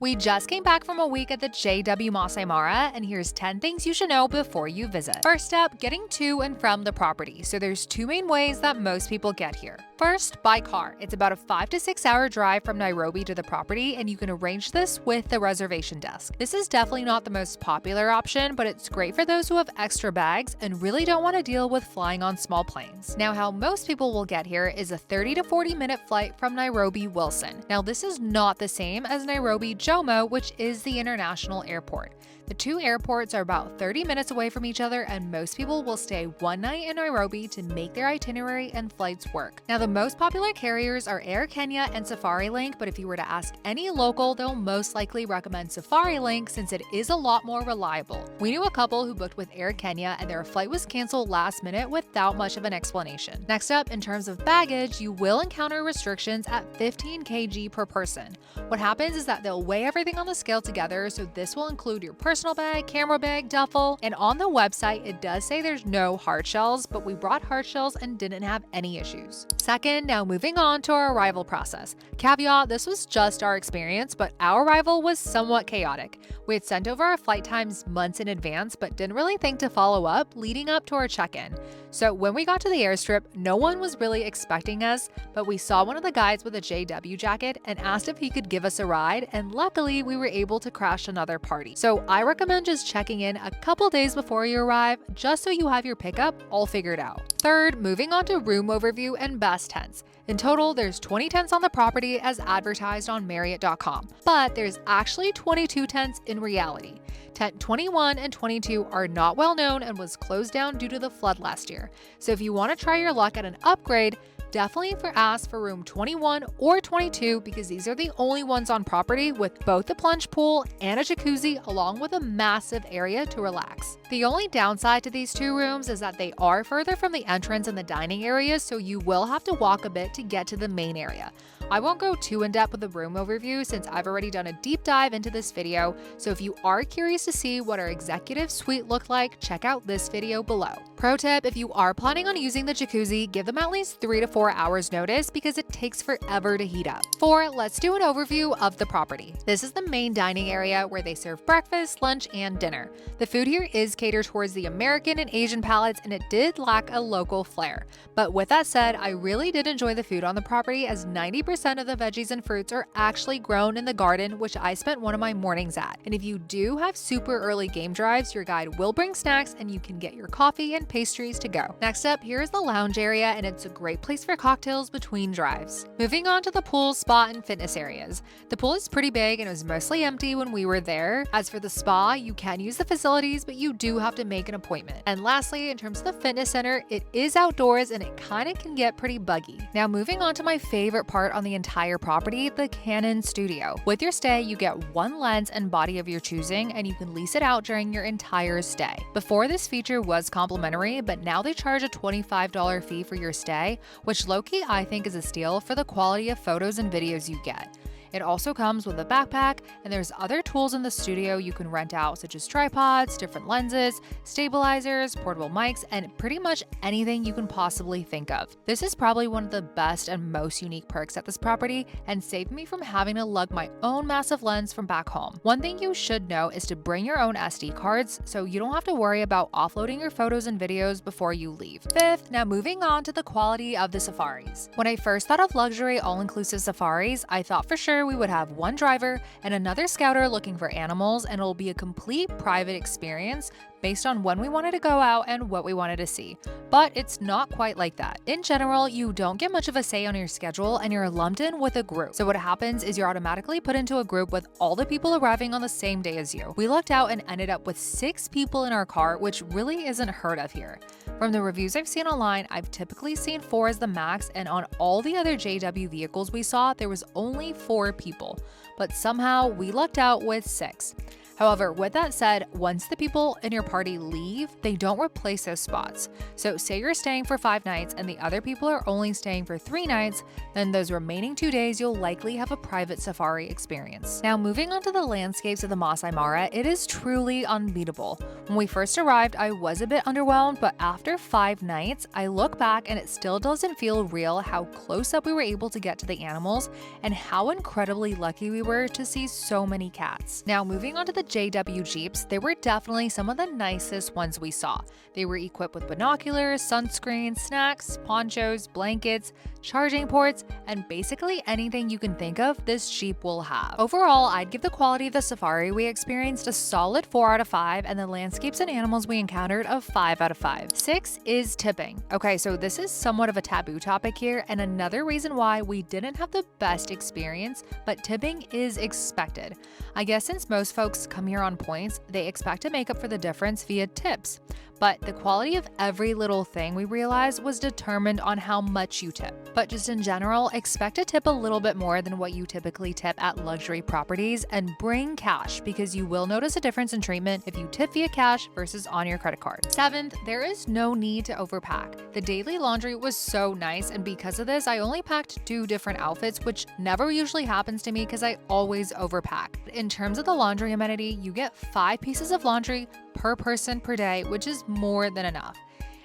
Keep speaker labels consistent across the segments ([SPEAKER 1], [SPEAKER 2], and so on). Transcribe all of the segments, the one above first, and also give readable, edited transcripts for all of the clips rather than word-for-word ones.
[SPEAKER 1] We just came back from a week at the JW Masai Mara, and here's 10 things you should know before you visit. First up, getting to and from the property. So there's two main ways that most people get here. First, by car. It's about a 5 to 6 hour drive from Nairobi to the property, and you can arrange this with the reservation desk. This is definitely not the most popular option, but it's great for those who have extra bags and really don't want to deal with flying on small planes. Now, how most people will get here is a 30 to 40 minute flight from Nairobi Wilson. Now, this is not the same as Nairobi Jomo, which is the international airport. The two airports are about 30 minutes away from each other, and most people will stay one night in Nairobi to make their itinerary and flights work. Now, the most popular carriers are Air Kenya and SafariLink, but if you were to ask any local, they'll most likely recommend SafariLink since it is a lot more reliable. We knew a couple who booked with Air Kenya and their flight was canceled last minute without much of an explanation. Next up, in terms of baggage, you will encounter restrictions at 15 kg per person. What happens is that they'll weigh everything on the scale together, so this will include your personal bag, camera bag, duffel, and on the website it does say there's no hard shells, but we brought hard shells and didn't have any issues. Second, now moving on to our arrival process. Caveat, this was just our experience, but our arrival was somewhat chaotic. We had sent over our flight times months in advance, but didn't really think to follow up leading up to our check-in. So when we got to the airstrip, no one was really expecting us, but we saw one of the guys with a JW jacket and asked if he could give us a ride, and luckily we were able to crash another party. So I recommend just checking in a couple days before you arrive, just so you have your pickup all figured out. Third, moving on to room overview and best tents. In total, there's 20 tents on the property as advertised on Marriott.com, but there's actually 22 tents in reality. Tent 21 and 22 are not well known and was closed down due to the flood last year. So if you want to try your luck at an upgrade, definitely ask for room 21 or 22 because these are the only ones on property with both a plunge pool and a jacuzzi along with a massive area to relax. The only downside to these two rooms is that they are further from the entrance and the dining area, so you will have to walk a bit to get to the main area. I won't go too in depth with the room overview since I've already done a deep dive into this video, so if you are curious to see what our executive suite looked like, check out this video below. Pro tip, if you are planning on using the jacuzzi, give them at least 3 to 4 hours notice because it takes forever to heat up. 4, let's do an overview of the property. This is the main dining area where they serve breakfast, lunch, and dinner. The food here is catered towards the American and Asian palates, and it did lack a local flair. But with that said, I really did enjoy the food on the property as 90% of the veggies and fruits are actually grown in the garden, which I spent one of my mornings at. And if you do have super early game drives, your guide will bring snacks and you can get your coffee and pastries to go. Next up, here is the lounge area, and it's a great place for cocktails between drives. Moving on to the pool, spa, and fitness areas. The pool is pretty big and it was mostly empty when we were there. As for the spa, you can use the facilities, but you do have to make an appointment. And lastly, in terms of the fitness center, it is outdoors and it kind of can get pretty buggy. Now moving on to my favorite part on the entire property, the Canon Studio. With your stay, you get one lens and body of your choosing, and you can lease it out during your entire stay. Before, this feature was complimentary, but now they charge a $25 fee for your stay, which low-key I think is a steal for the quality of photos and videos you get. It also comes with a backpack, and there's other tools in the studio you can rent out, such as tripods, different lenses, stabilizers, portable mics, and pretty much anything you can possibly think of. This is probably one of the best and most unique perks at this property and saved me from having to lug my own massive lens from back home. One thing you should know is to bring your own SD cards so you don't have to worry about offloading your photos and videos before you leave. Fifth, now moving on to the quality of the safaris. When I first thought of luxury all-inclusive safaris, I thought for sure we would have one driver and another scouter looking for animals, and it'll be a complete private experience based on when we wanted to go out and what we wanted to see. But it's not quite like that. In general, you don't get much of a say on your schedule and you're lumped in with a group. So what happens is you're automatically put into a group with all the people arriving on the same day as you. We lucked out and ended up with 6 people in our car, which really isn't heard of here. From the reviews I've seen online, I've typically seen 4 as the max, and on all the other JW vehicles we saw, there was only 4 people. But somehow we lucked out with 6. However, with that said, once the people in your party leave, they don't replace those spots. So say you're staying for 5 nights and the other people are only staying for 3 nights, then those remaining 2 days you'll likely have a private safari experience. Now moving on to the landscapes of the Masai Mara, it is truly unbeatable. When we first arrived, I was a bit underwhelmed, but after 5 nights, I look back and it still doesn't feel real how close up we were able to get to the animals and how incredibly lucky we were to see so many cats. Now moving on to the JW Jeeps, they were definitely some of the nicest ones we saw. They were equipped with binoculars, sunscreen, snacks, ponchos, blankets, charging ports, and basically anything you can think of this Jeep will have. Overall, I'd give the quality of the safari we experienced a solid 4 out of 5 and the landscapes and animals we encountered a 5 out of 5. 6 is tipping. Okay, so this is somewhat of a taboo topic here and another reason why we didn't have the best experience, but tipping is expected. I guess since most folks come here on points, they expect to make up for the difference via tips. But the quality of every little thing we realized was determined on how much you tip. But just in general, expect to tip a little bit more than what you typically tip at luxury properties and bring cash because you will notice a difference in treatment if you tip via cash versus on your credit card. 7th, there is no need to overpack. The daily laundry was so nice and because of this, I only packed 2 different outfits, which never usually happens to me because I always overpack. In terms of the laundry amenity, you get 5 pieces of laundry per person per day, which is more than enough.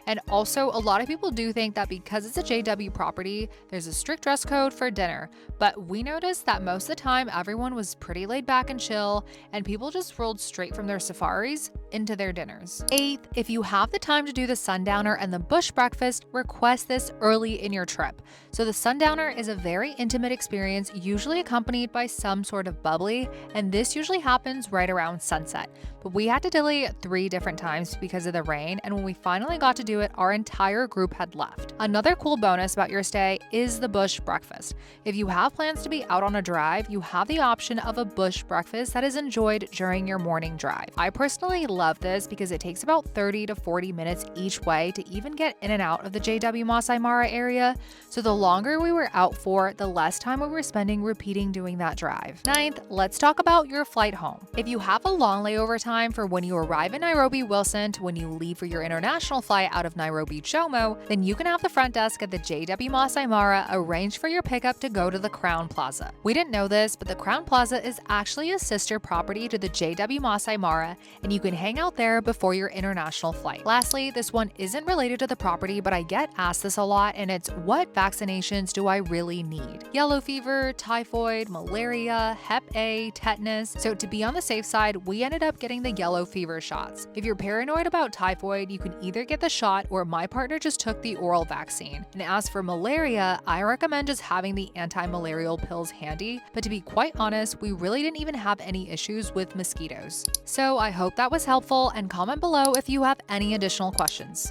[SPEAKER 1] And also, a lot of people do think that because it's a JW property, there's a strict dress code for dinner. But we noticed that most of the time, everyone was pretty laid back and chill, and people just rolled straight from their safaris into their dinners. 8th, if you have the time to do the Sundowner and the bush breakfast, request this early in your trip. So the Sundowner is a very intimate experience, usually accompanied by some sort of bubbly, and this usually happens right around sunset. But we had to delay it 3 different times because of the rain, and when we finally got to do it, our entire group had left. Another cool bonus about your stay is the bush breakfast. If you have plans to be out on a drive, you have the option of a bush breakfast that is enjoyed during your morning drive. I personally love this because it takes about 30 to 40 minutes each way to even get in and out of the JW Masai Mara area, so the longer we were out for, the less time we were spending repeating doing that drive. 9th, let's talk about your flight home. If you have a long layover time for when you arrive in Nairobi Wilson to when you leave for your international flight out of Nairobi Jomo, then you can have the front desk at the JW Masai Mara arrange for your pickup to go to the Crown Plaza. We didn't know this, but the Crown Plaza is actually a sister property to the JW Masai Mara, and you can hang out there before your international flight. Lastly, this one isn't related to the property, but I get asked this a lot, and it's what vaccinations do I really need? Yellow fever, typhoid, malaria, Hep A, tetanus. So to be on the safe side, we ended up getting the yellow fever shots. If you're paranoid about typhoid, you can either get the shot or my partner just took the oral vaccine. And as for malaria, I recommend just having the anti-malarial pills handy, but to be quite honest, we really didn't even have any issues with mosquitoes. So I hope that was helpful and comment below if you have any additional questions.